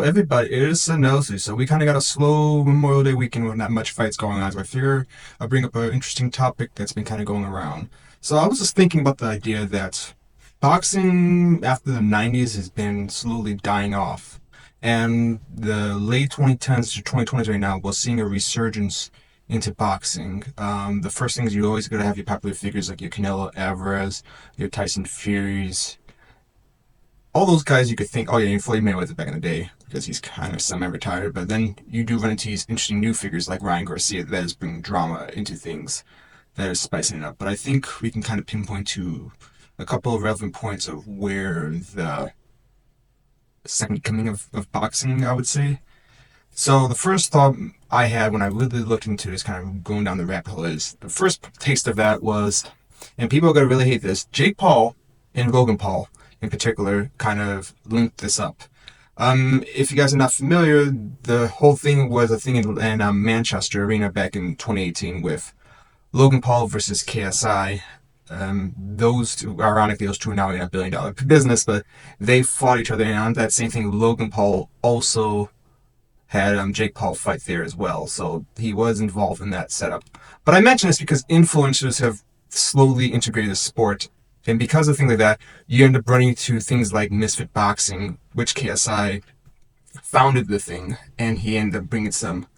everybody. It is Sanosu, so we kind of got a slow Memorial Day weekend with not much fights going on. So I figure I'll bring up an interesting topic that's been kind of going around. So I was just thinking about the idea that boxing after the 90s has been slowly dying off. And the late 2010s to 2020s right now, we're seeing a resurgence into boxing. The first thing is you always got to have your popular figures like your Canelo Alvarez, your Tyson Furies, all those guys you could think, oh yeah, you Floyd Mayweather back in the day because he's kind of semi-retired. But then you do run into these interesting new figures like Ryan Garcia that is bringing drama into things, that is spicing it up. But I think we can kind of pinpoint to a couple of relevant points of where the second coming of boxing, I would say. So the first thought I had when I really looked into this, kind of going down the rabbit hole, is the first taste of that was, and people are gonna really hate this, Jake Paul and Logan Paul in particular kind of linked this up. If you guys are not familiar, the whole thing was a thing in Manchester Arena back in 2018 with Logan Paul versus KSI. Those two, ironically, those two are now in $1 billion business, but they fought each other. And on that same thing, Logan Paul also had Jake Paul fight there as well. So he was involved in that setup. But I mention this because influencers have slowly integrated the sport. And because of things like that, you end up running into things like Misfit Boxing, which KSI founded the thing, and he ended up bringing some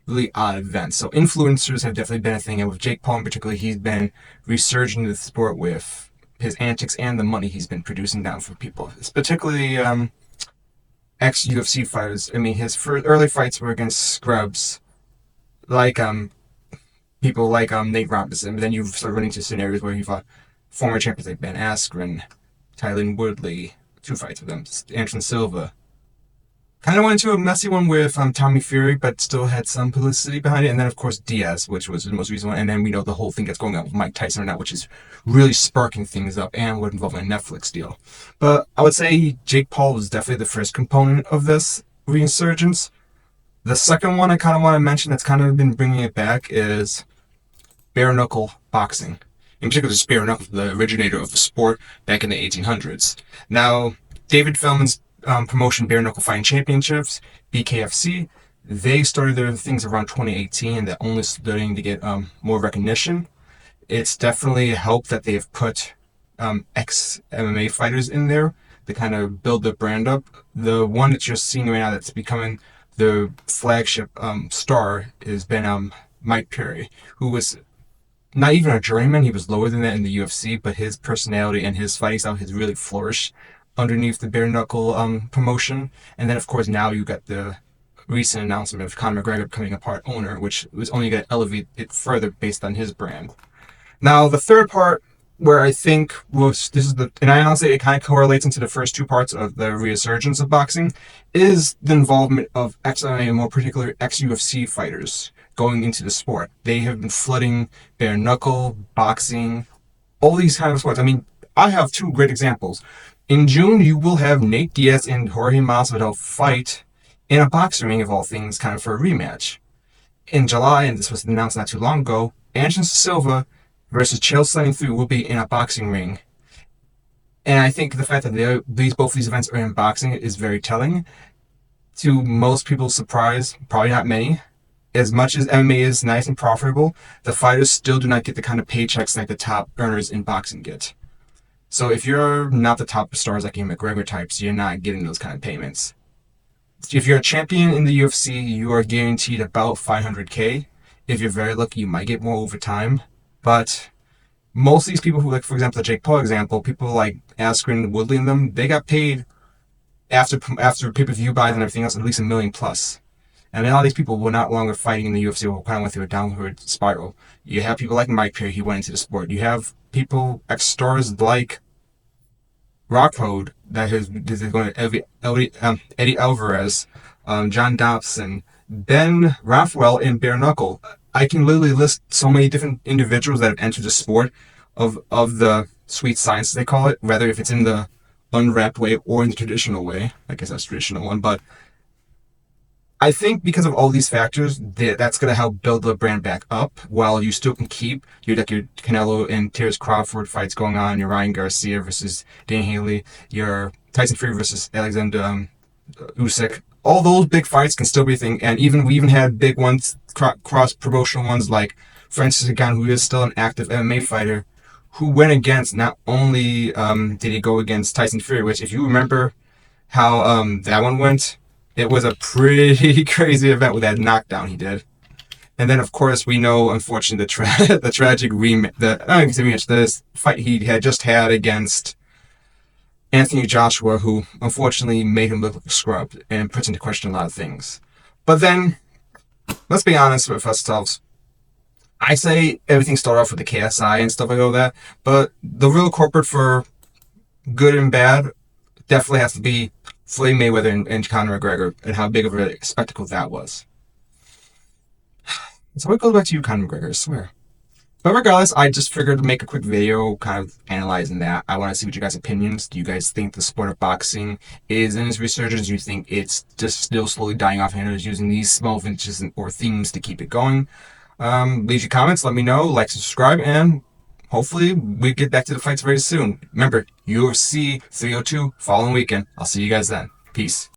really odd events. So influencers have definitely been a thing, and with Jake Paul in particular, he's been resurging the sport with his antics and the money he's been producing down for people. It's particularly ex-UFC fighters. I mean, his first early fights were against scrubs, like people like Nate Robinson. But then you start running into scenarios where he fought former champions like Ben Askren, Tylen Woodley, two fights with them, Anderson Silva. Kind of went into a messy one with Tommy Fury, but still had some publicity behind it. And then, of course, Diaz, which was the most recent one. And then we know the whole thing that's going on with Mike Tyson right now, which is really sparking things up and would involve a Netflix deal. But I would say Jake Paul was definitely the first component of this resurgence. The second one I kind of want to mention that's kind of been bringing it back is bare knuckle boxing. In particular, just bare knuckle, the originator of the sport back in the 1800s. Now, David Feldman's promotion, Bare Knuckle Fighting Championships, BKFC, they started their things around 2018, and they're only starting to get more recognition. It's definitely helped that they've put ex-MMA fighters in there to kind of build the brand up. The one that you're seeing right now that's becoming the flagship star has been Mike Perry, who was not even a journeyman. He was lower than that in the UFC, but his personality and his fighting style has really flourished underneath the bare knuckle promotion. And then, of course, now you got the recent announcement of Conor McGregor becoming a part owner, which was only going to elevate it further based on his brand. Now, the third part, where I think was this is the, and I honestly it kind of correlates into the first two parts of the resurgence of boxing, is the involvement of ex-MMA and more particularly ex-UFC fighters going into the sport. They have been flooding bare knuckle, boxing, all these kind of sports. I mean, I have two great examples. In June, you will have Nate Diaz and Jorge Masvidal fight in a boxing ring of all things, kind of for a rematch. In July, and this was announced not too long ago, Anderson Silva versus Chael Sonnen 3 will be in a boxing ring. And I think the fact that both these events are in boxing is very telling. To most people's surprise, probably not many, as much as MMA is nice and profitable, the fighters still do not get the kind of paychecks like the top earners in boxing get. So if you're not the top stars like your McGregor types, you're not getting those kind of payments. If you're a champion in the UFC, you are guaranteed about $500K. If you're very lucky, you might get more over time. But most of these people who, like, for example, the Jake Paul example, people like Askren, Woodley, and them, they got paid after pay-per-view buys and everything else, at least $1 million plus. And then all these people were not longer fighting in the UFC, or kind of went through a downward spiral. You have people like Mike Perry, he went into the sport. You have people, ex-stars like Rockhold, that is going to Eddie Alvarez, John Dobson, Ben Rothwell in bare knuckle. I can literally list so many different individuals that have entered the sport of the sweet science, they call it, whether if it's in the unwrapped way or in the traditional way. I guess that's the traditional one, but I think because of all these factors, that's going to help build the brand back up while you still can keep your Canelo and Terrence Crawford fights going on, your Ryan Garcia versus Dan Haley, your Tyson Fury versus Alexander Usyk. all those big fights can still be a thing. And even we even had big ones, cross promotional ones like Francis Ngannou, who is still an active MMA fighter, who went against not only did he go against Tyson Fury, which if you remember how that one went, it was a pretty crazy event with that knockdown he did. And then, of course, we know, unfortunately, the tragic rematch, this fight he had just had against Anthony Joshua, who unfortunately made him look like a scrub and puts into question a lot of things. But then, let's be honest with ourselves. I say everything started off with the KSI and stuff like all that, but the real culprit for good and bad definitely has to be Floyd Mayweather and Conor McGregor and how big of a spectacle that was. So it goes back to you, Conor McGregor, I swear. But regardless, I just figured to make a quick video kind of analyzing that. I want to see what you guys' opinions. Do you guys think the sport of boxing is in its resurgence? Do you think it's just still slowly dying off and is using these small vintages or themes to keep it going? Leave your comments, let me know, like, subscribe, and hopefully we get back to the fights very soon. Remember, UFC 302 following weekend. I'll see you guys then. Peace.